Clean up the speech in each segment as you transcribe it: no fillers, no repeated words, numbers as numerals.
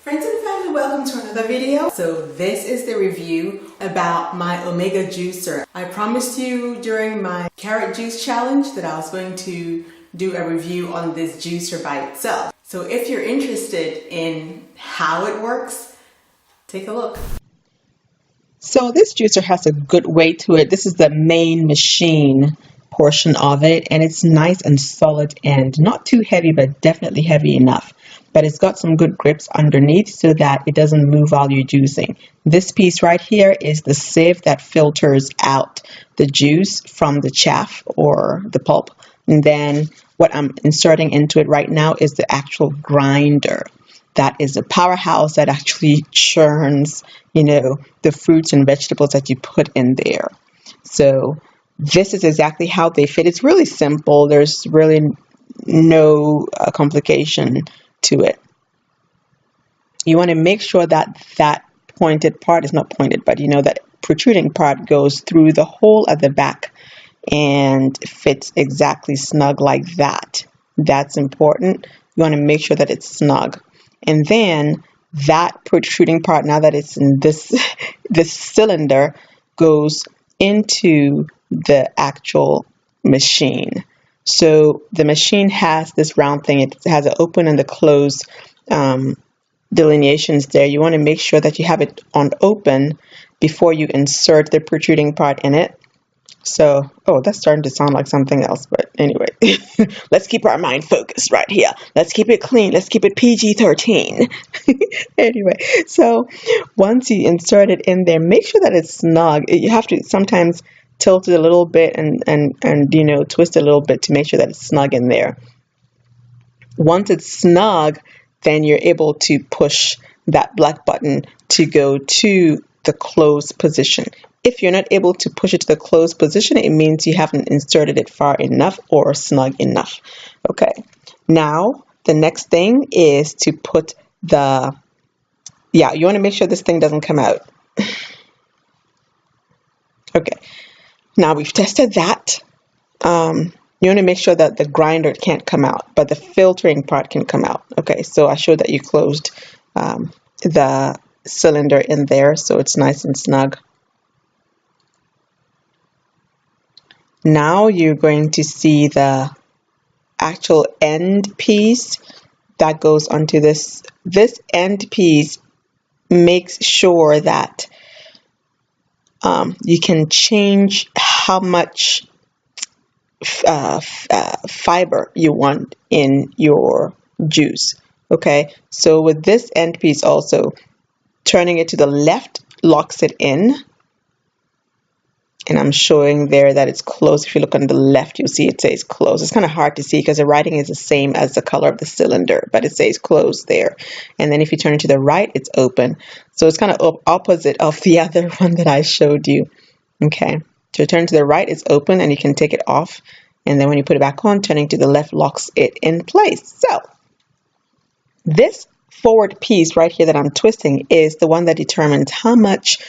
Friends and family, welcome to another video. So this is the review about my Omega juicer. I promised you during my carrot juice challenge that I was going to do a review on this juicer by itself. So if you're interested in how it works, take a look. So this juicer has a good weight to it. This is the main machine portion of it, and it's nice and solid and not too heavy, but definitely heavy enough. But it's got some good grips underneath so that it doesn't move while you're juicing. This piece right here is the sieve that filters out the juice from the chaff or the pulp. And then what I'm inserting into it right now is the actual grinder. That is a powerhouse that actually churns, the fruits and vegetables that you put in there. So this is exactly how they fit. It's really simple. There's really no complication to it. You want to make sure that that pointed part is not pointed, but that protruding part goes through the hole at the back and fits exactly snug like that. That's important. You want to make sure that it's snug. And then that protruding part, now that it's in this cylinder, goes into the actual machine. So the machine has this round thing. It has an open and the close delineations there. You want to make sure that you have it on open before you insert the protruding part in it. So, that's starting to sound like something else, but anyway, let's keep our mind focused right here. Let's keep it clean. Let's keep it PG-13. Anyway, so once you insert it in there, make sure that it's snug. You have to sometimes tilt it a little bit and twist it a little bit to make sure that it's snug in there. Once it's snug, then you're able to push that black button to go to the close position. If you're not able to push it to the close position, it means you haven't inserted it far enough or snug enough. Okay, now the next thing is to put you want to make sure this thing doesn't come out. Okay, now we've tested that. You want to make sure that the grinder can't come out, but the filtering part can come out. Okay, so I showed that you closed the cylinder in there, so it's nice and snug. Now you're going to see the actual end piece that goes onto this. This end piece makes sure that you can change how much fiber you want in your juice. Okay, so with this end piece also, turning it to the left locks it in. And I'm showing there that it's closed. If you look on the left, you'll see it says closed. It's kind of hard to see because the writing is the same as the color of the cylinder, but it says closed there. And then if you turn it to the right, it's open. So it's kind of opposite of the other one that I showed you. Okay, so turn to the right, it's open and you can take it off. And then when you put it back on, turning to the left locks it in place. So this forward piece right here that I'm twisting is the one that determines how much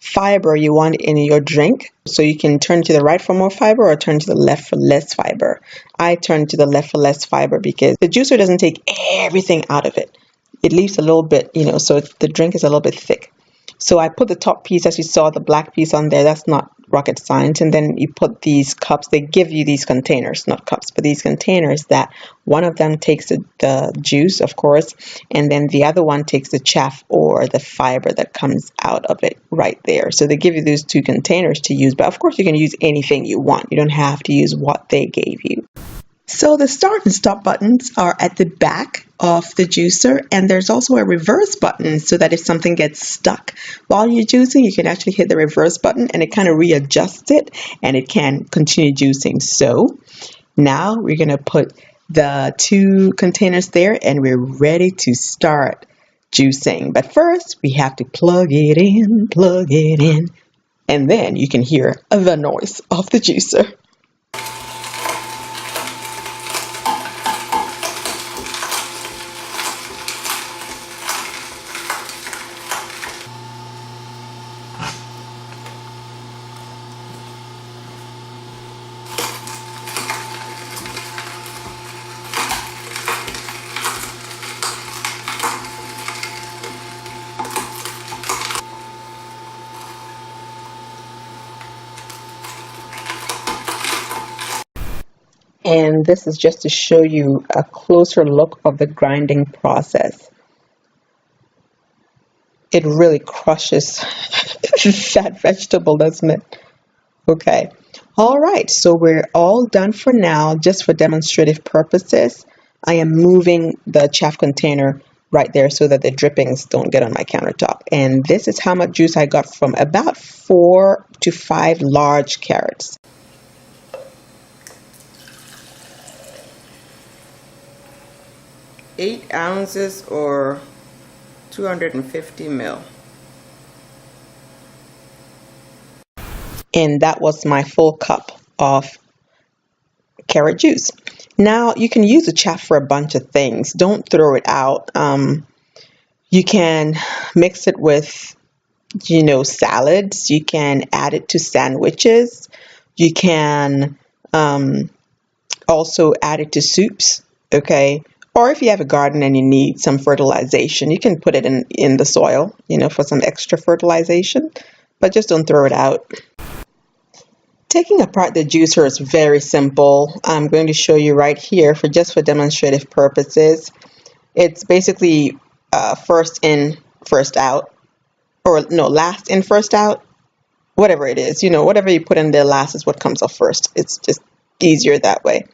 fiber you want in your drink. So you can turn to the right for more fiber or turn to the left for less fiber. I turn to the left for less fiber because the juicer doesn't take everything out of it. It leaves a little bit, so the drink is a little bit thick. So I put the top piece, as you saw, the black piece on there. That's not rocket science. And then you put these cups. They give you these containers, not cups, but these containers that one of them takes the juice, of course, and then the other one takes the chaff or the fiber that comes out of it right there. So they give you those two containers to use. But of course, you can use anything you want. You don't have to use what they gave you. So the start and stop buttons are at the back of the juicer, and there's also a reverse button so that if something gets stuck while you're juicing, you can actually hit the reverse button and it kind of readjusts it and it can continue juicing. So now we're going to put the two containers there and we're ready to start juicing. But first we have to plug it in, and then you can hear the noise of the juicer. And this is just to show you a closer look of the grinding process. It really crushes that vegetable, doesn't it? Okay. All right, so we're all done for now. Just for demonstrative purposes, I am moving the chaff container right there so that the drippings don't get on my countertop. And this is how much juice I got from about 4 to 5 large carrots. Eight ounces or 250 ml. And that was my full cup of carrot juice. Now you can use the chaff for a bunch of things. Don't throw it out. You can mix it with, salads. You can add it to sandwiches. You can also add it to soups. Okay. Or if you have a garden and you need some fertilization, you can put it in the soil, for some extra fertilization, but just don't throw it out. Taking apart the juicer is very simple. I'm going to show you right here for demonstrative purposes. It's basically first in, first out, or no, last in, first out, whatever it is. Whatever you put in there last is what comes off first. It's just easier that way.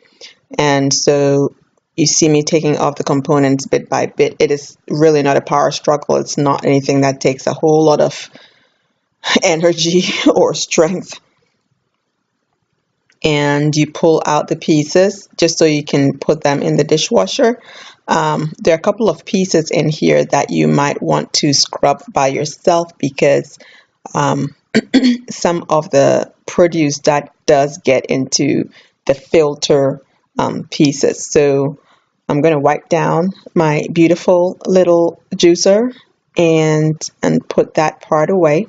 And so you see me taking off the components bit by bit. It is really not a power struggle. It's not anything that takes a whole lot of energy or strength. And you pull out the pieces just so you can put them in the dishwasher. There are a couple of pieces in here that you might want to scrub by yourself because some of the produce that does get into the filter pieces. So I'm going to wipe down my beautiful little juicer and put that part away.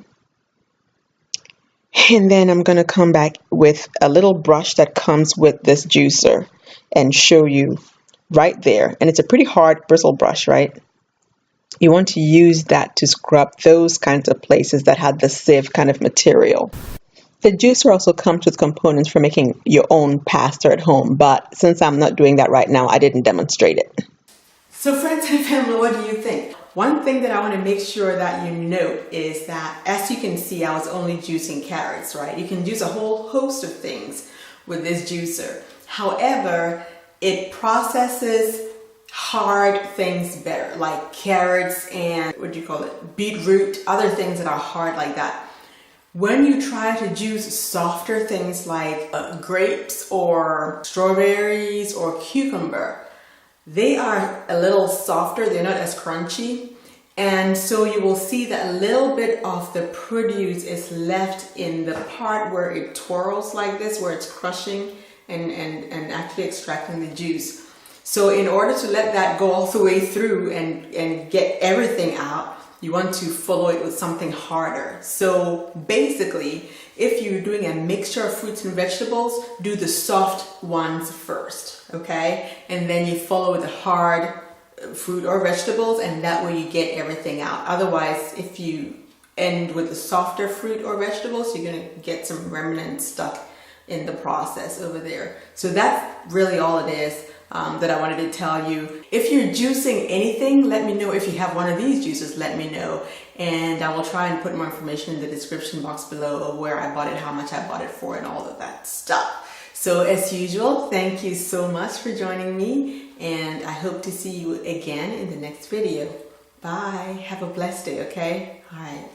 And then I'm going to come back with a little brush that comes with this juicer and show you right there. And it's a pretty hard bristle brush, right? You want to use that to scrub those kinds of places that had the sieve kind of material. The juicer also comes with components for making your own pasta at home, but since I'm not doing that right now, I didn't demonstrate it. So friends and family, what do you think? One thing that I want to make sure that you note is that, as you can see, I was only juicing carrots, right? You can juice a whole host of things with this juicer. However, it processes hard things better, like carrots and, beetroot, other things that are hard like that. When you try to juice softer things like grapes or strawberries or cucumber, they are a little softer, they're not as crunchy. And so you will see that a little bit of the produce is left in the part where it twirls like this, where it's crushing and actually extracting the juice. So in order to let that go all the way through and get everything out, you want to follow it with something harder. So basically, if you're doing a mixture of fruits and vegetables, do the soft ones first, okay? And then you follow with the hard fruit or vegetables, and that way you get everything out. Otherwise, if you end with the softer fruit or vegetables, you're gonna get some remnants stuck in the process over there. So that's really all it is. That I wanted to tell you. If you're juicing anything, let me know. If you have one of these juices, let me know. And I will try and put more information in the description box below of where I bought it, how much I bought it for, and all of that stuff. So as usual, thank you so much for joining me. And I hope to see you again in the next video. Bye. Have a blessed day, okay? All right.